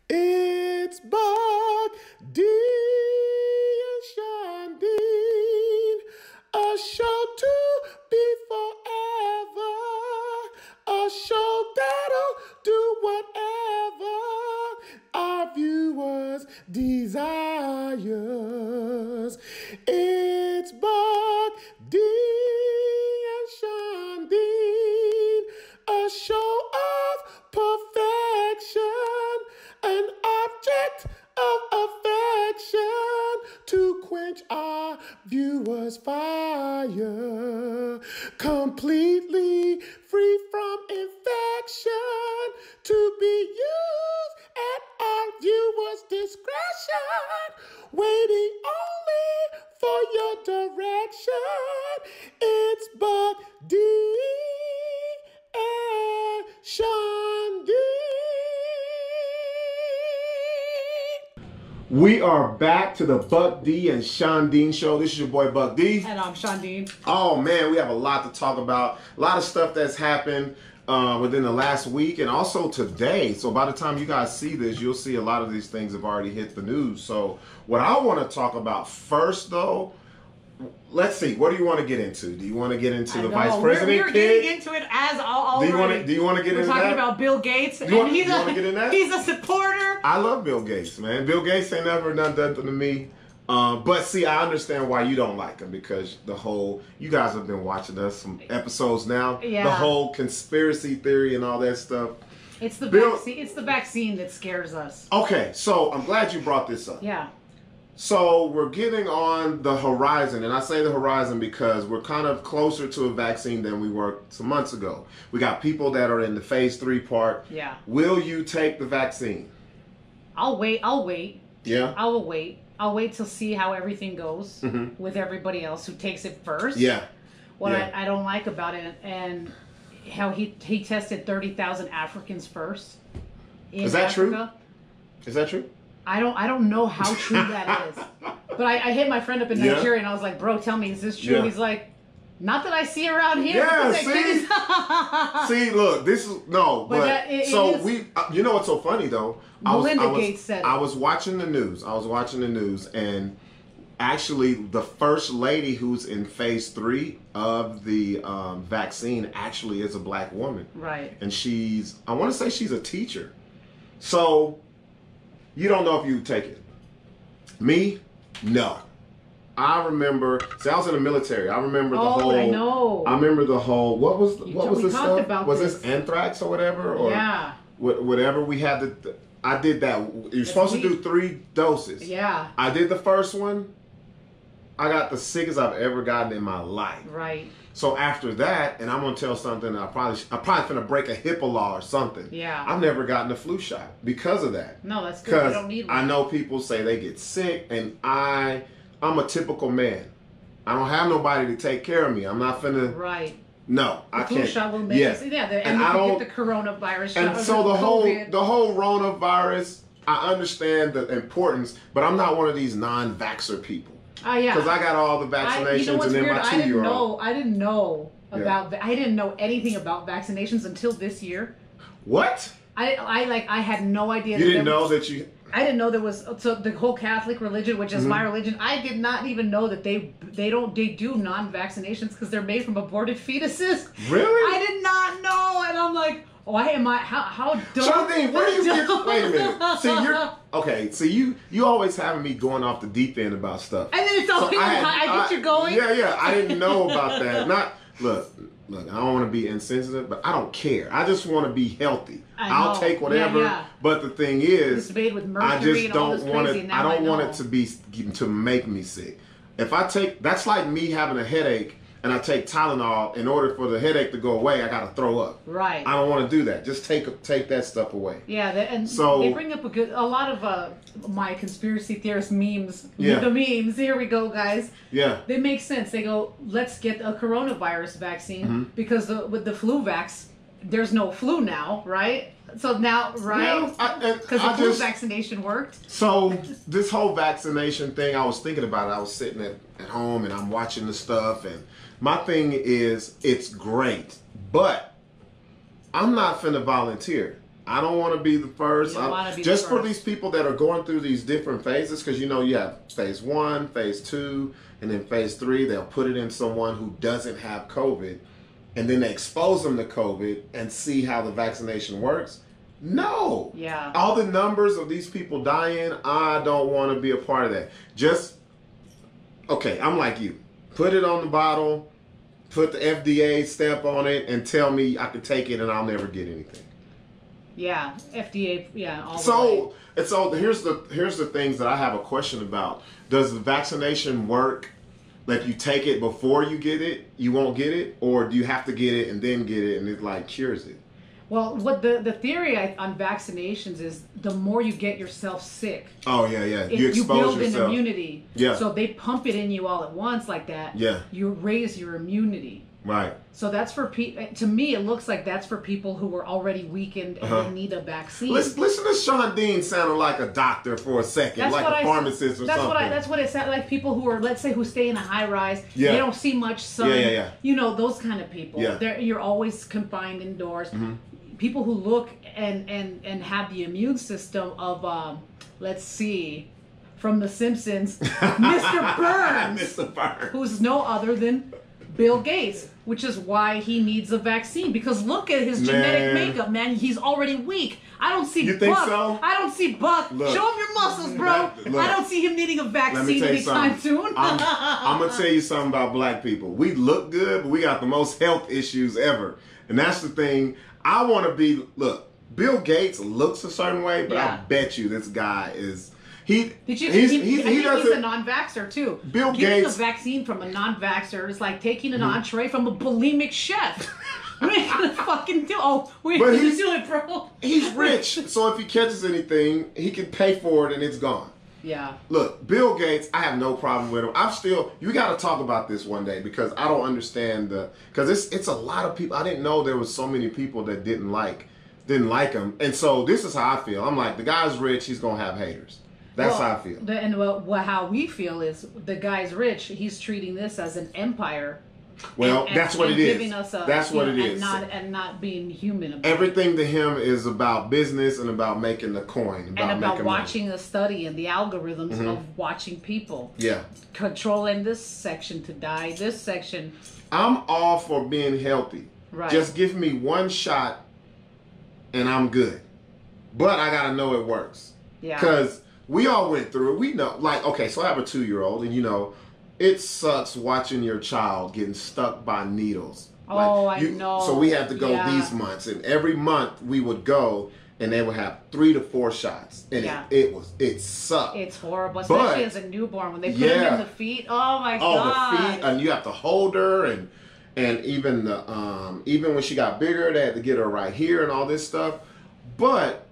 It's Buck, D and Shondeen, a show to be forever, a show that'll do whatever our viewers desires. It's Buck, D and Shondeen, a show of perfection, an object of affection to quench our viewers' fire, completely free from infection, to be used at our viewers' discretion, waiting only for your direction. It's Buck, D and Shondeen. We are back to the Buck D and Shondeen show. This is your boy Buck D. And I'm Shondeen. Oh man, we have a lot to talk about. A lot of stuff that's happened within the last week and also today. So by the time you guys see this, you'll see a lot of these things have already hit the news. So what I want to talk about first though, let's see. What do you want to get into? Do you want to get into the vice president we're kid? getting into it as already. Do you want to get into that? We're talking about Bill Gates. You want to get in that? He's a supporter. I love Bill Gates, man. Bill Gates ain't never done nothing to me. But see, I understand why you don't like him, because you guys have been watching us some episodes now. Yeah. The whole conspiracy theory and all that stuff. It's the vaccine. It's the vaccine that scares us. Okay, so I'm glad you brought this up. Yeah. So we're getting on the horizon, and I say the horizon because we're kind of closer to a vaccine than we were some months ago. We got people that are in the phase 3 part. Yeah. Will you take the vaccine? I'll wait. Yeah. I will wait. I'll wait to see how everything goes with everybody else who takes it first. Yeah. What I don't like about it, and how he tested 30,000 Africans first. Is that true? Is that true? I don't know how true that is. But I hit my friend up in Nigeria and I was like, bro, tell me, is this true? Yeah. He's like, not that I see around here. Yeah, see? See, look, this is, no, but you know what's so funny though? Melinda Gates said it. I was watching the news, and actually the first lady who's in phase 3 of the vaccine actually is a black woman. Right. And I want to say she's a teacher. So, you don't know if you take it. Me? No. I remember, see, I was in the military. I remember the whole. I know. I remember the whole. What was this stuff? About was this anthrax or whatever? Or yeah. Whatever we had to. I did that. You're supposed to do 3 doses. Yeah. I did the first one. I got the sickest I've ever gotten in my life. Right. So after that, and I'm gonna tell something. I'm probably gonna break a HIPAA law or something. Yeah. I've never gotten a flu shot because of that. No, that's good. You don't need one. I know people say they get sick, and I'm a typical man. I don't have nobody to take care of me. I'm not finna. Right. No, I can't. The flu shot will make us. Yeah, and you can get the coronavirus shot. And so the whole coronavirus, I understand the importance, but I'm not one of these non-vaxxer people. Yeah. Because I got all the vaccinations, and then my 2-year-old. I didn't know anything about vaccinations until this year. What? I had no idea. You didn't know that you. I didn't know there was the whole Catholic religion, which is my religion. I did not even know that they do non-vaccinations because they're made from aborted fetuses. Really? I did not know, and I'm like, how dumb? Shondeen, where do you get? Wait a minute. See, you're you always having me going off the deep end about stuff. And then it's always I get you going. Yeah. I didn't know about that. Look. I don't want to be insensitive, but I don't care. I just want to be healthy. I'll take whatever. Yeah. But the thing is, made with mercury I just and all don't this want crazy. it. I don't want it to make me sick. If I take, that's like me having a headache and I take Tylenol. In order for the headache to go away, I got to throw up. Right. I don't want to do that. Just take that stuff away. Yeah, they bring up a lot of my conspiracy theorist memes. Yeah. The memes. Here we go, guys. Yeah. They make sense. They go, let's get a coronavirus vaccine because with the flu vax, there's no flu now, right? So now, right? Because the flu vaccination worked. So this whole vaccination thing, I was thinking about it. I was sitting at home and I'm watching the stuff, and my thing is, it's great, but I'm not finna volunteer. I don't want to be the first. Just for these people that are going through these different phases, because you have phase 1, phase 2, and then phase 3. They'll put it in someone who doesn't have COVID, and then they expose them to COVID and see how the vaccination works. No. Yeah. All the numbers of these people dying, I don't want to be a part of that. Okay, I'm like you. Put it on the bottle, put the FDA stamp on it, and tell me I can take it and I'll never get anything. Yeah, FDA, all the way. So here's the things that I have a question about. Does the vaccination work? Like you take it before you get it, you won't get it? Or do you have to get it and then get it and it like cures it? Well, what the theory on vaccinations is the more you get yourself sick. Oh, yeah. You expose build yourself. an immunity. Yeah. So if they pump it in you all at once like that, yeah, you raise your immunity. Right. So that's for to me, it looks like that's for people who were already weakened and they need a vaccine. Listen to Shondeen sounding like a doctor for a second, that's like a pharmacist or something. That's what it sounds like. People who are, let's say, who stay in a high rise, they don't see much sun. Yeah. Those kind of people. Yeah. You're always confined indoors. Mm-hmm. People who look and have the immune system of, let's see, from The Simpsons, Mr. Burns. Mr. Burns. Who's no other than Bill Gates, which is why he needs a vaccine. Because look at his genetic makeup, man. He's already weak. I don't see You Buck. think so? I don't see Buck. Look, show him your muscles, bro. I don't see him needing a vaccine anytime soon. I'm going to tell you something about black people. We look good, but we got the most health issues ever. And that's the thing. I want to be, look, Bill Gates looks a certain way, but I bet you this guy is... He's a non-vaxxer too. Bill Getting Gates, a vaccine from a non-vaxxer is like taking an entree from a bulimic chef. What are you gonna fucking do? Oh, we're gonna do it, bro. He's rich, so if he catches anything, he can pay for it and it's gone. Yeah. Look, Bill Gates, I have no problem with him. You got to talk about this one day because I don't understand because it's a lot of people. I didn't know there was so many people that didn't like him, and so this is how I feel. I'm like, the guy's rich, he's gonna have haters. That's how I feel. How we feel is the guy's rich. He's treating this as an empire. Well, that's what it is. That's what it is. And not being human about everything to him is about business and about making the coin. About watching the study and the algorithms of watching people. Yeah. Controlling this section to die, this section. I'm all for being healthy. Right. Just give me one shot and I'm good. But I got to know it works. Yeah. Because we all went through it. We know. Like, okay, so I have a 2-year-old and it sucks watching your child getting stuck by needles. I know. So we had to go these months, and every month we would go, and they would have 3 to 4 shots, and it sucked. It's horrible, especially as a newborn when they put them in the feet. Oh my god! The feet, and you have to hold her, and even even when she got bigger, they had to get her right here and all this stuff. But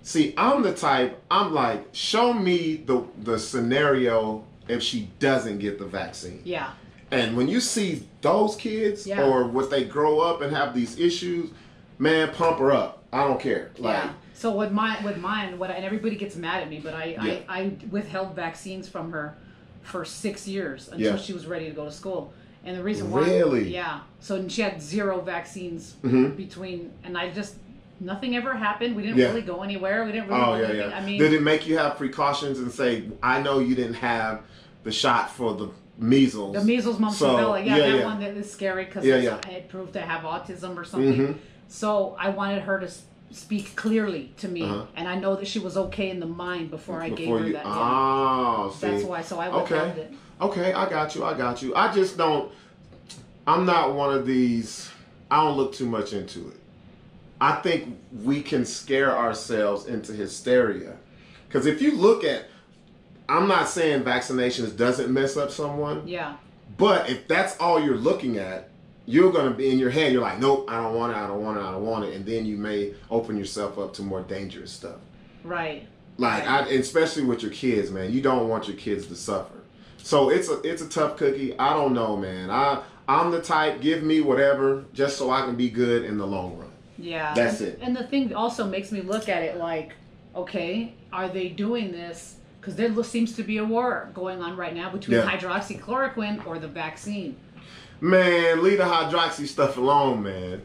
see, I'm the type. I'm like, show me the scenario if she doesn't get the vaccine. Yeah. And when you see those kids or what they grow up and have these issues, man, pump her up. I don't care. So with mine, and everybody gets mad at me, but I withheld vaccines from her for 6 years until she was ready to go to school. And the reason why, so she had 0 vaccines between, and nothing ever happened. We didn't really go anywhere. We didn't really do anything. I mean, did it make you have precautions and say, I know you didn't have the shot for the measles. The measles, mumps, and rubella. That one that is scary because I had proved to have autism or something. So I wanted her to speak clearly to me, and I know that she was okay in the mind before I gave her that. See. That's why. So I withheld it. Okay, I got you. I just don't. I'm not one of these. I don't look too much into it. I think we can scare ourselves into hysteria. Because if you look at, I'm not saying vaccinations doesn't mess up someone. Yeah. But if that's all you're looking at, you're going to be in your head, you're like, nope, I don't want it, I don't want it, I don't want it. And then you may open yourself up to more dangerous stuff. Right. Especially with your kids, man. You don't want your kids to suffer. So it's a tough cookie. I don't know, man. I'm the type, give me whatever, just so I can be good in the long run. Yeah. That's it. And the thing also makes me look at it like, okay, are they doing this? Because there seems to be a war going on right now between hydroxychloroquine or the vaccine. Man, leave the hydroxy stuff alone, man.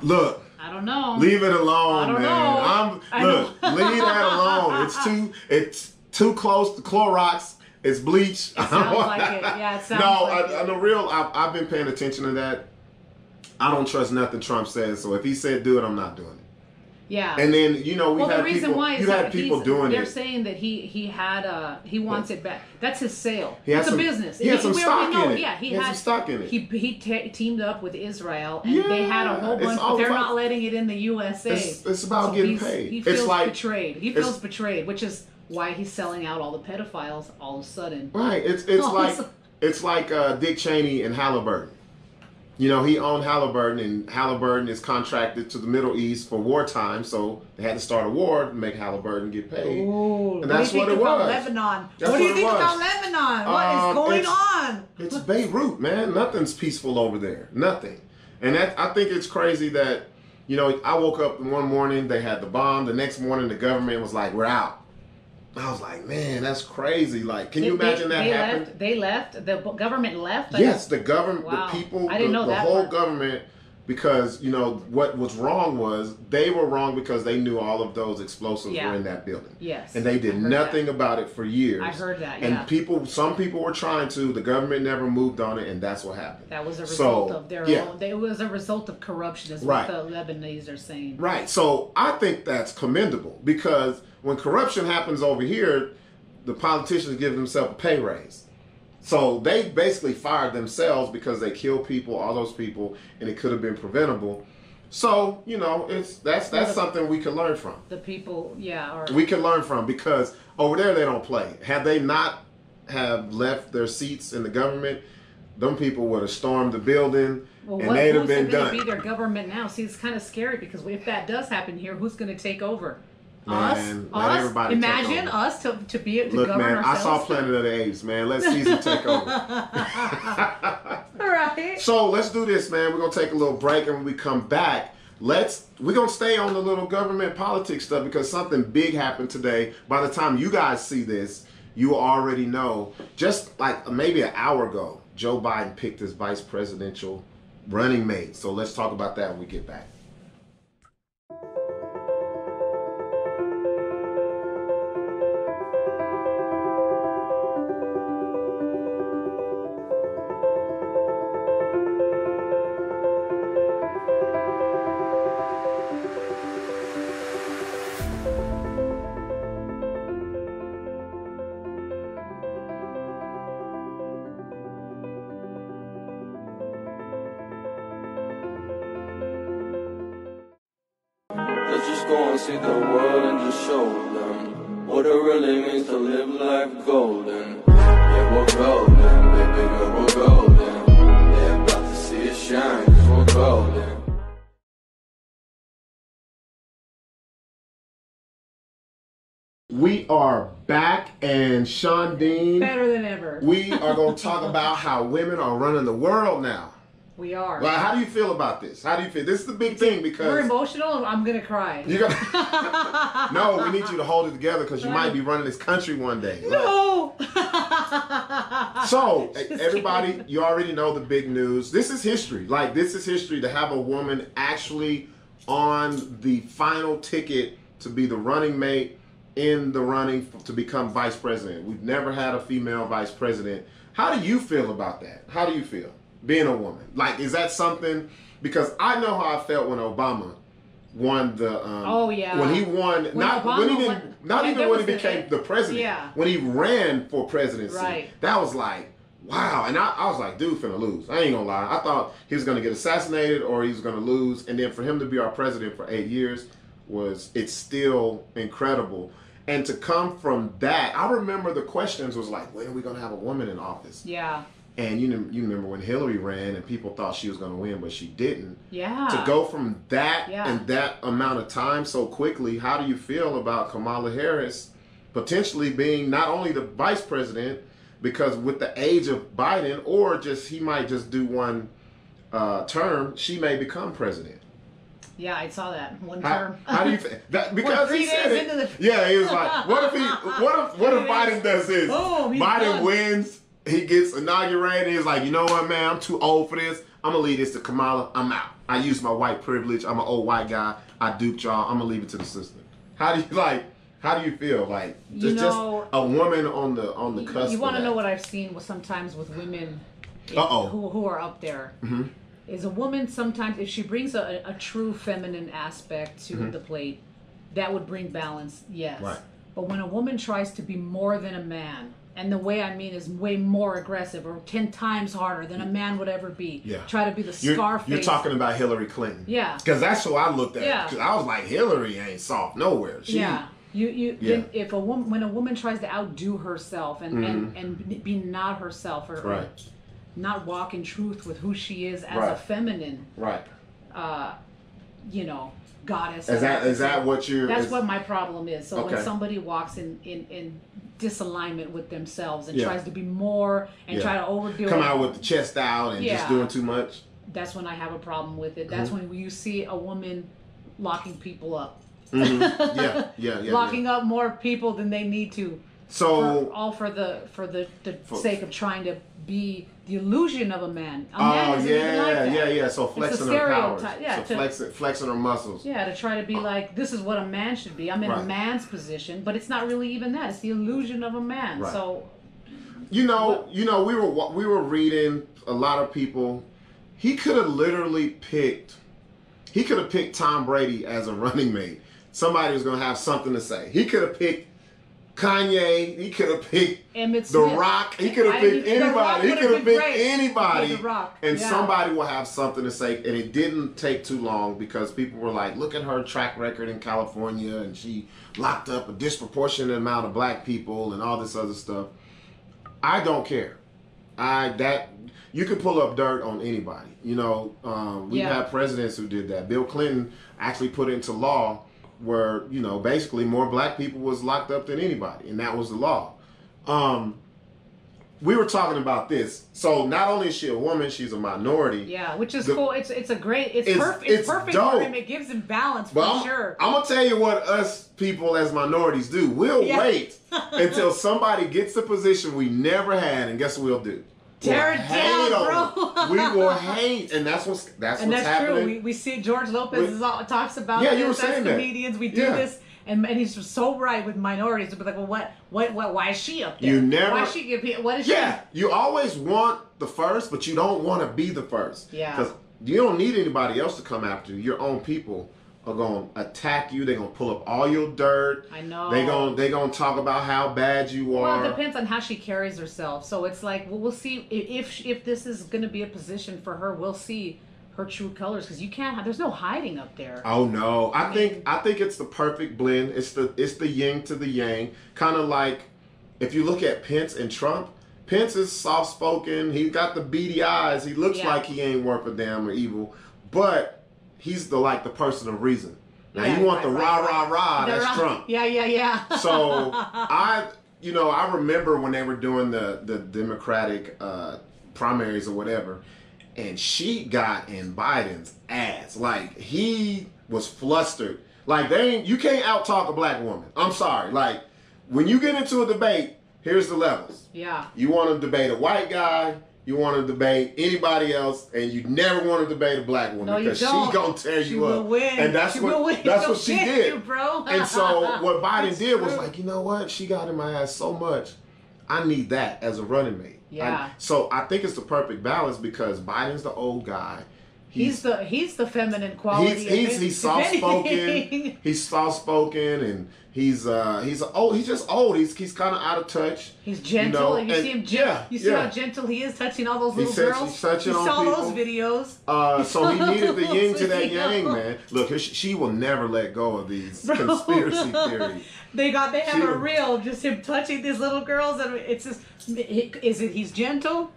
Look. I don't know. Leave it alone, I don't man. know. Leave that alone. It's too close to Clorox. It's bleach. It sounds like it. Yeah, it sounds like it. On the real, I've been paying attention to that. I don't trust nothing Trump says. So if he said do it, I'm not doing it. Yeah. And then we've had the reason people. why is you had people doing it. They're saying that he wants it back. That's his sale. It's a business. He had some stock in it. Yeah, he had some stock in it. He teamed up with Israel, and they had a whole bunch, but they're not letting it in the USA. It's about getting paid. He feels betrayed. He feels betrayed, which is why he's selling out all the pedophiles all of a sudden. Right. It's like Dick Cheney and Halliburton. He owned Halliburton, and Halliburton is contracted to the Middle East for wartime, so they had to start a war to make Halliburton get paid. Ooh, and that's what it was. Lebanon? What do you think about Lebanon? What is going on? It's Beirut, man. Nothing's peaceful over there. Nothing. And I think it's crazy that, I woke up one morning, they had the bomb. The next morning, the government was like, we're out. I was like, man, that's crazy. Like, can you imagine that happened? They left? The government left? Yes, the government, wow. the people, I didn't know the that whole part. government, because, what was wrong was they were wrong because they knew all of those explosives were in that building. Yes. And they did nothing about it for years. I heard that, And some people were trying to, the government never moved on it, and that's what happened. That was a result of their own, it was a result of corruption, is what the Lebanese are saying. Right. So I think that's commendable, because when corruption happens over here, the politicians give themselves a pay raise. So they basically fired themselves because they killed people, all those people, and it could have been preventable. So, that's something we can learn from. The people, we can learn from, because over there they don't play. Had they not have left their seats in the government, them people would have stormed the building, and they'd have been done. Who's going to be their government now? See, it's kind of scary, because if that does happen here, who's going to take over? Man, us? Everybody imagine take over. Us to be able to Look, govern man, ourselves. I saw Planet of the Apes, man. Let's Caesar take over. Right. So let's do this, man. We're gonna take a little break, and when we come back, we're gonna stay on the little government politics stuff, because something big happened today. By the time you guys see this, you already know. Just like maybe an hour ago, Joe Biden picked his vice presidential running mate. So let's talk about that when we get back. Let's just go and see the world and just show them what it really means to live life golden. Yeah, we're golden, baby girl, we're golden. They're about to see us shine, 'cause we're golden. We are back, and Shondeen, better than ever. We are going to talk about how women are running the world now. We are. Well, how do you feel about this? How do you feel? This is the big thing, because we're emotional. I'm gonna cry. No, we need you to hold it together, because you might be running this country one day. No. So, everybody, you already know the big news. This is history. Like, this is history to have a woman actually on the final ticket to be the running mate in the running to become vice president. We've never had a female vice president. How do you feel about that? How do you feel being a woman? Like, is that something? Because I know how I felt when Obama won the when he won, not even when he became the president, when he ran for presidency. Right. That was like, wow. And I was like, dude finna lose. I ain't gonna lie. I thought he was gonna get assassinated or he was gonna lose, and then for him to be our president for 8 years it's still incredible. And to come from that, I remember the questions was like, when are we gonna have a woman in office? Yeah. And you remember when Hillary ran and people thought she was going to win, but she didn't. Yeah. To go from that and that amount of time so quickly, how do you feel about Kamala Harris potentially being not only the vice president, because with the age of Biden, or just he might just do one term, she may become president. Yeah, I saw that one term. How do you think? Because he said it. Yeah, he was like, what if Biden does this? Oh, Biden wins. He gets inaugurated. He's like, you know what, man? I'm too old for this. I'm gonna leave this to Kamala. I'm out. I use my white privilege. I'm an old white guy. I duped y'all. I'm gonna leave it to the system. How do you like? How do you feel? Like just a woman on the cusp. You want to know what I've seen sometimes with women who are up there. Mm-hmm. Is a woman sometimes, if she brings a true feminine aspect to the plate, that would bring balance, yes. Right. But when a woman tries to be more than a man, and the way I mean is way more aggressive or 10 times harder than a man would ever be. Yeah. Try to be the Scarface. You're talking about Hillary Clinton. Yeah. Because that's who I looked at. Yeah. Because I was like, Hillary ain't soft nowhere. If when a woman tries to outdo herself and be not herself or not walk in truth with who she is as a feminine, goddess. Is that what you're? That's what my problem is. So when somebody walks in disalignment with themselves and tries to be more and try to overdo come it, out with the chest out and just doing too much. That's when I have a problem with it. That's when you see a woman locking people up. Mm-hmm. Locking up more people than they need to. So for the sake of trying to be the illusion of a man. A man isn't even like that. So flexing her powers. Flexing her muscles. Yeah, to try to be like, this is what a man should be. I'm in a man's position, but it's not really even that. It's the illusion of a man. Right. So, we were reading a lot of people. He could have literally picked Tom Brady as a running mate. Somebody was going to have something to say. He could have picked Kanye. He could have picked The Rock. He could have picked anybody. He could have picked anybody. And somebody will have something to say. And it didn't take too long because people were like, look at her track record in California and she locked up a disproportionate amount of black people and all this other stuff. I don't care. You can pull up dirt on anybody. We had presidents who did that. Bill Clinton actually put into law where, basically more black people was locked up than anybody, and that was the law. We were talking about this. So not only is she a woman, she's a minority. Yeah, which is cool. It's perfect. It's perfect for him. It gives him balance sure. I'm gonna tell you what us people as minorities do. We'll wait until somebody gets the position we never had, and guess what we'll do? Tear it down, bro. We will hate, and that's what's happening. True. We see George Lopez talks about this. You were saying as comedians. We do this, and he's so right with minorities. To be like, well, why is she up there? Why is she? What is she? Yeah, you always want the first, but you don't want to be the first. Yeah, because you don't need anybody else to come after you. Your own people are going to attack you. They're going to pull up all your dirt. I know. They're going to talk about how bad you are. Well, it depends on how she carries herself. So it's like, we'll see if this is going to be a position for her. We'll see her true colors because there's no hiding up there. Oh no, I think it's the perfect blend. It's the yin to the yang. Kind of like if you look at Pence and Trump. Pence is soft spoken. He got the beady eyes. He looks like he ain't worth a damn or evil, but he's the person of reason. Now you want the rah. That's Trump. Yeah. So I remember when they were doing the Democratic primaries or whatever, and she got in Biden's ass. Like he was flustered. Like you can't out talk a black woman. I'm sorry. Like when you get into a debate, here's the levels. Yeah. You want to debate a white guy. You want to debate anybody else, and you never want to debate a black woman because she's gonna tear you up. Win. And that's what she did, you, bro. And so what Biden did was like, you know what? She got in my ass so much. I need that as a running mate. Yeah. So I think it's the perfect balance because Biden's the old guy. He's the feminine quality. He's soft spoken. He's soft spoken, and he's old. He's just old. He's kind of out of touch. He's gentle. You see him. You see how gentle he is, touching all those little girls. He's touching on saw people. Those videos. So he needed the yin to that yang, man. Look, she will never let go of these conspiracy theories. They have a reel just him touching these little girls, and it's just he's gentle.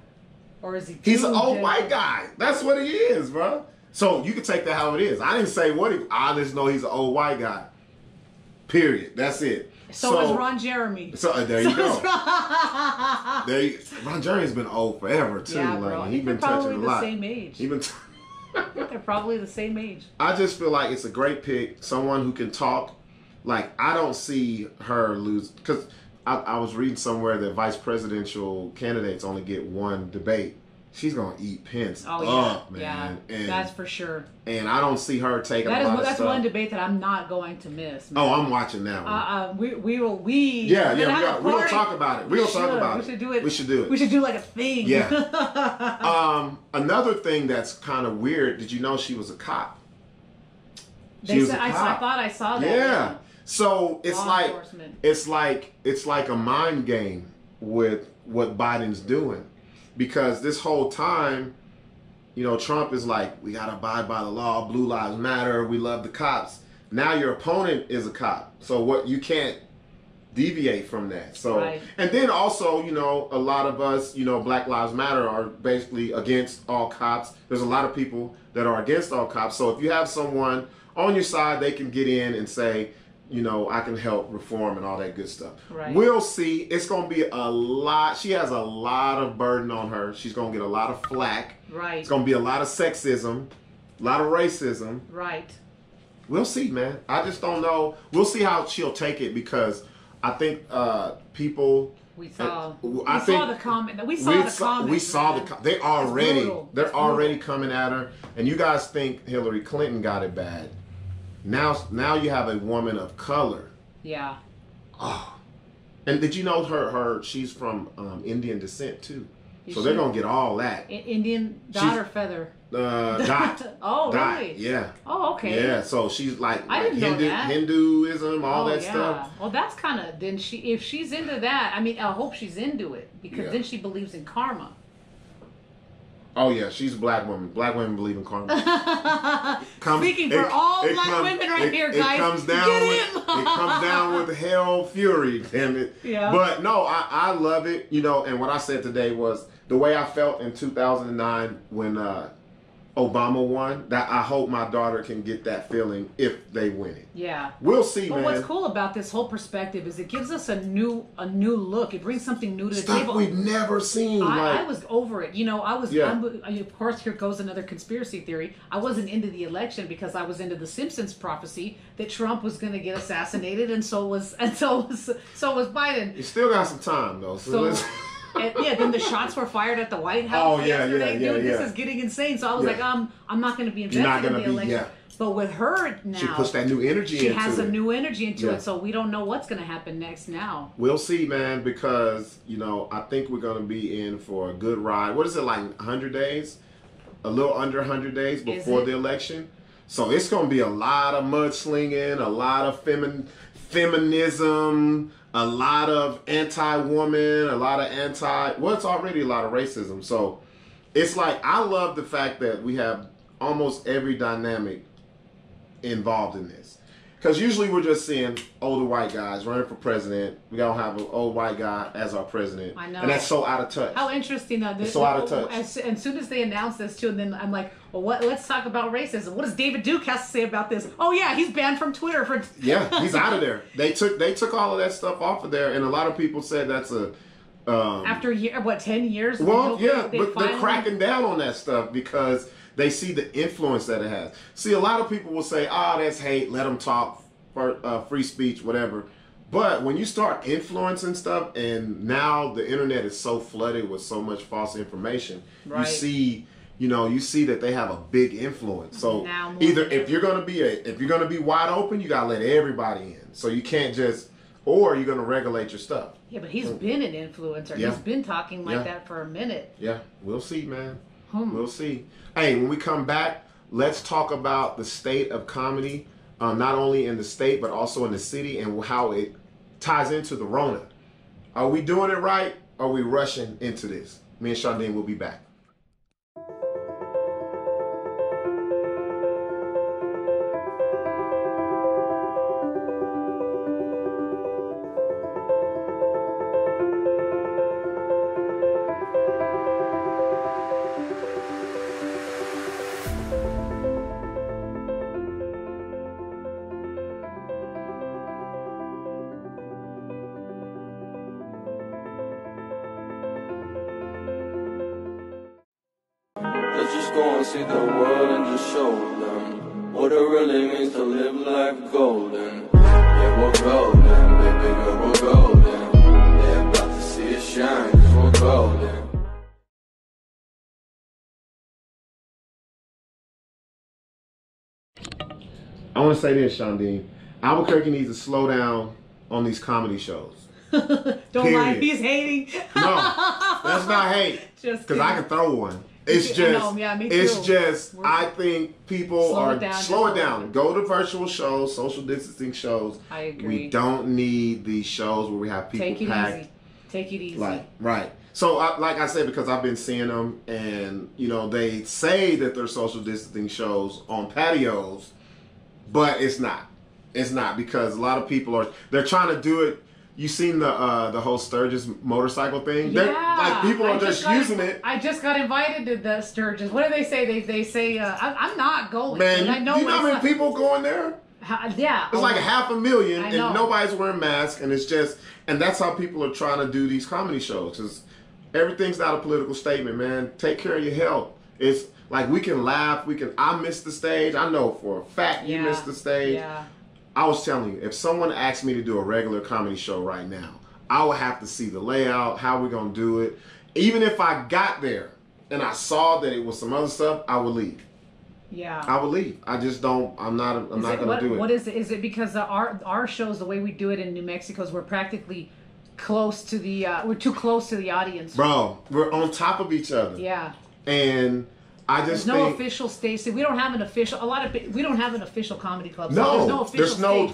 Or is he? He's an old white guy. That's what he is, bro. So you can take that how it is. I didn't say what I just know he's an old white guy. Period. That's it. So is Ron Jeremy. So there you go. Ron Jeremy's been old forever too. Yeah, bro. He's been touching a lot. Same age. They're probably the same age. I just feel like it's a great pick. Someone who can talk. Like I don't see her lose because I was reading somewhere that vice presidential candidates only get one debate. she's gonna eat Pence up, man. Yeah, and that's for sure. And I don't see her taking That's one debate that I'm not going to miss. Man. Oh, I'm watching that one. We're gonna talk about it. We're gonna talk about it. We should do it. We should do it. We should do like a thing. Yeah. Another thing that's kind of weird. Did you know she was a cop? I thought I saw that. Yeah. So it's like a mind game with what Biden's doing, because this whole time, you know, Trump is like, we gotta abide by the law, Blue Lives Matter, we love the cops. Now your opponent is a cop, so what, you can't deviate from that. So And then also, you know, a lot of us, you know, Black Lives Matter are basically against all cops. There's a lot of people that are against all cops. So if you have someone on your side, they can get in and say, you know, I can help reform and all that good stuff. We'll see. It's going to be a lot. She has a lot of burden on her. She's going to get a lot of flack. It's going to be a lot of sexism, a lot of racism. We'll see, man. I just don't know. We'll see how she'll take it, because I think people. We saw the comment. We saw the comments. They're already coming at her. And you guys think Hillary Clinton got it bad. Now you have a woman of color. Yeah. Oh. And did you know she's from Indian descent too? So they're gonna get all that. Indian dot or feather? Dot. Oh, dot. Really? Yeah. Oh, okay. Yeah. So she's like I didn't know that. Hinduism, all that stuff. Well, that's kind of if she's into that. I mean, I hope she's into it, because then she believes in karma. Oh yeah, she's a black woman. Black women believe in karma. Speaking for all black women right here, guys. It comes down with hell fury, damn it. Yeah. But no, I love it. You know, and what I said today was the way I felt in 2009 when Obama won. That I hope my daughter can get that feeling if they win it. Yeah. We'll see, man. But what's cool about this whole perspective is it gives us a new look. It brings something new to the Stuff table. We've never seen. I was over it. You know, of course, here goes another conspiracy theory. I wasn't into the election because I was into the Simpsons prophecy that Trump was going to get assassinated, and so was Biden. You still got some time though. Then the shots were fired at the White House yesterday. Dude, this is getting insane. So I was like, I'm not going to be invested in the election. But with her now, she puts that new energy into it. She has a new energy into it, so we don't know what's going to happen next now. We'll see, man, because, you know, I think we're going to be in for a good ride. What is it, like 100 days? A little under 100 days before the election. So it's going to be a lot of mudslinging, a lot of feminism, a lot of anti-woman, a lot of it's already a lot of racism. So it's like, I love the fact that we have almost every dynamic involved in this. Because usually we're just seeing older white guys running for president. We don't have an old white guy as our president. I know. And that's so out of touch. How interesting. It's so out of touch. As soon as they announced this too, and then I'm like, well, let's talk about racism. What does David Duke have to say about this? Oh yeah, he's banned from Twitter. Yeah, he's out of there. They took all of that stuff off of there, and a lot of people said that's a... after 10 years? Well, yeah, but they're cracking down on that stuff because they see the influence that it has. See, a lot of people will say, that's hate, let them talk, for free speech, whatever. But when you start influencing stuff, and now the internet is so flooded with so much false information, you see that they have a big influence. So either if you're gonna be wide open, you gotta let everybody in. So you can't just, or you're gonna regulate your stuff. Yeah, but he's been an influencer. Yeah. He's been talking like that for a minute. Yeah, we'll see, man. We'll see. Hey, when we come back, let's talk about the state of comedy, not only in the state, but also in the city, and how it ties into the Rona. Are we doing it right? Or are we rushing into this? Me and Shondeen will be back. Let's just go and see the world and just show them what it really means to live life golden. Yeah, we're golden, baby girl, we're golden. They're about to see it shine, 'cause we're golden. I want to say this, Shondeen. Albuquerque needs to slow down on these comedy shows. Don't lie, he's hating. No, that's not hate. Because I can throw one. It's just, me too. It's just, I think people slow it down. Go to virtual shows, social distancing shows. I agree. We don't need these shows where we have people packed. Take it easy. Right. So, like I said, because I've been seeing them, and they say that they're social distancing shows on patios, but it's not. It's not, because a lot of people they're trying to do it. You seen the whole Sturgis motorcycle thing? Yeah. People are just using it. I just got invited to the Sturgis. What do they say? They say I'm not going. Man, I know you know how many people going there? Yeah. It's like 500,000, and nobody's wearing masks, and it's just, and that's how people are trying to do these comedy shows. Because everything's not a political statement, man. Take care of your health. It's like, we can laugh. I missed the stage. I know for a fact you missed the stage. Yeah. I was telling you, if someone asked me to do a regular comedy show right now, I would have to see the layout, how we're going to do it. Even if I got there and I saw that it was some other stuff, I would leave. Yeah. I would leave. I just don't, I'm not going to do it. What is it? Is it because our shows, the way we do it in New Mexico, is we're practically close to we're too close to the audience. Bro, we're on top of each other. Yeah. And I just There's no official stage. We don't have an official. We don't have an official comedy club. So no, there's no official stage.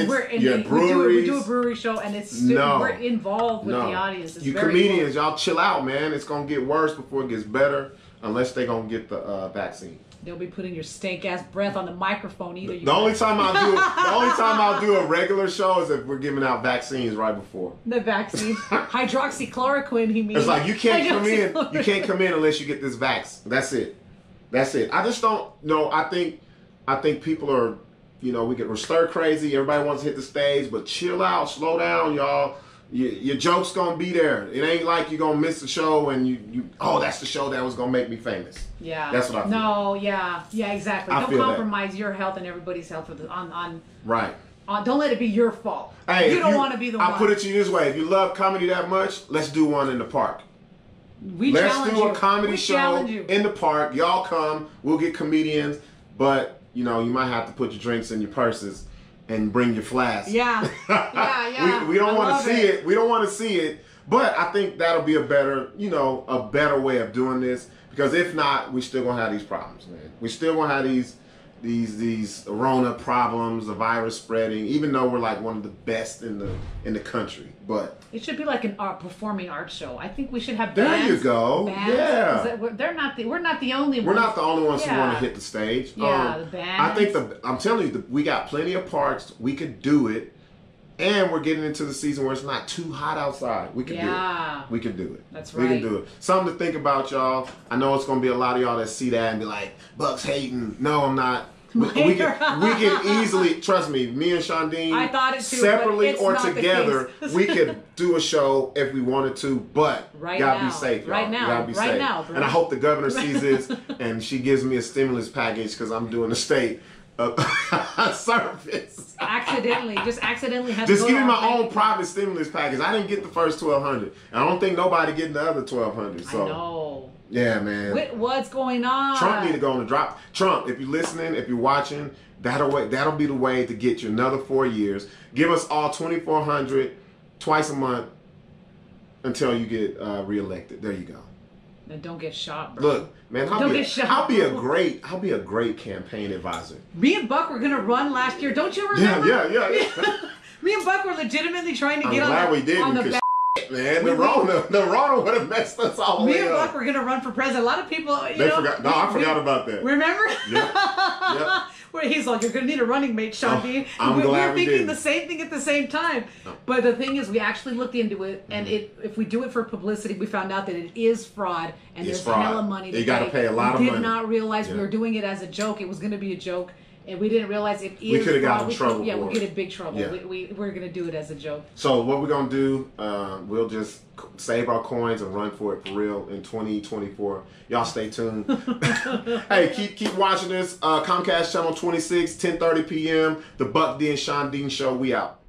Breweries. We do a brewery show, and we're involved with the audience. It's you comedians, y'all chill out, man. It's gonna get worse before it gets better, unless they gonna get the vaccine. They'll be putting your stank ass breath on the microphone either. The only time I'll do a regular show is if we're giving out vaccines right before. The vaccine, hydroxychloroquine. He means it's like, you can't come in. You can't come in unless you get this vax. That's it. I just don't know. I think people are, we're stir crazy. Everybody wants to hit the stage, but chill out, slow down, y'all. Your joke's gonna be there. It ain't like you're gonna miss the show and that's the show that was gonna make me famous. Yeah, that's what I feel. No, yeah, exactly. Don't compromise your health and everybody's health on right. Don't let it be your fault. Hey, you don't want to be the one. I'll put it to you this way: if you love comedy that much, let's do one in the park. Let's do a comedy show in the park. Y'all come. We'll get comedians, but you might have to put your drinks in your purses and bring your flask. Yeah. we don't want to see it. We don't want to see it. But I think that'll be a better way of doing this, because if not, we still gonna have these problems, man. We still gonna have these Rona problems, the virus spreading, even though we're like one of the best in the country. But it should be like an performing arts show. I think we should have bands. There you go. Bands, yeah. We're not the only ones. We're not the only ones who want to hit the stage. Yeah, the bands. I think I'm telling you, we got plenty of parks. We could do it. And we're getting into the season where it's not too hot outside. We can do it. We can do it. That's right. We can do it. Something to think about, y'all. I know it's going to be a lot of y'all that see that and be like, Buck's hating. No, I'm not. We can easily, trust me and Shondeen, I thought it too, separately or together, we could do a show if we wanted to, but gotta be safe, y'all. Right now. Gotta be safe. And I hope the governor sees this and she gives me a stimulus package, because I'm doing a state service. Just accidentally have just give me my own private stimulus package. I didn't get the first 1,200. I don't think nobody getting the other 1,200. So I know. Yeah, man. What's going on? Trump need to go on the drop. Trump, if you're listening, if you're watching, that'll be the way to get you another 4 years. Give us all $2,400 twice a month until you get reelected. There you go. And don't get shot, bro. Look, man, I'll be a great campaign advisor. Me and Buck were gonna run last year. Don't you remember? Yeah. Me and Buck were legitimately trying to get on the back. Man, the Rona would have messed us all the way up. Me and Buck were going to run for president. A lot of people, I forgot about that. Remember? Yep. Where he's like, you're going to need a running mate, Shondeen. I'm glad we were thinking the same thing at the same time. But the thing is, we actually looked into it, and if we do it for publicity, we found out that it is fraud, and there's hella money to pay. You got to pay a lot of money. We did not realize we were doing it as a joke. It was going to be a joke. And we didn't realize it is. We could have gotten in trouble. We'd get in big trouble. Yeah. We're going to do it as a joke. So what we're going to do, we'll just save our coins and run for it for real in 2024. Y'all stay tuned. Hey, keep watching this. Comcast Channel 26, 10:30 p.m. The Buck, D and Shondeen Show. We out.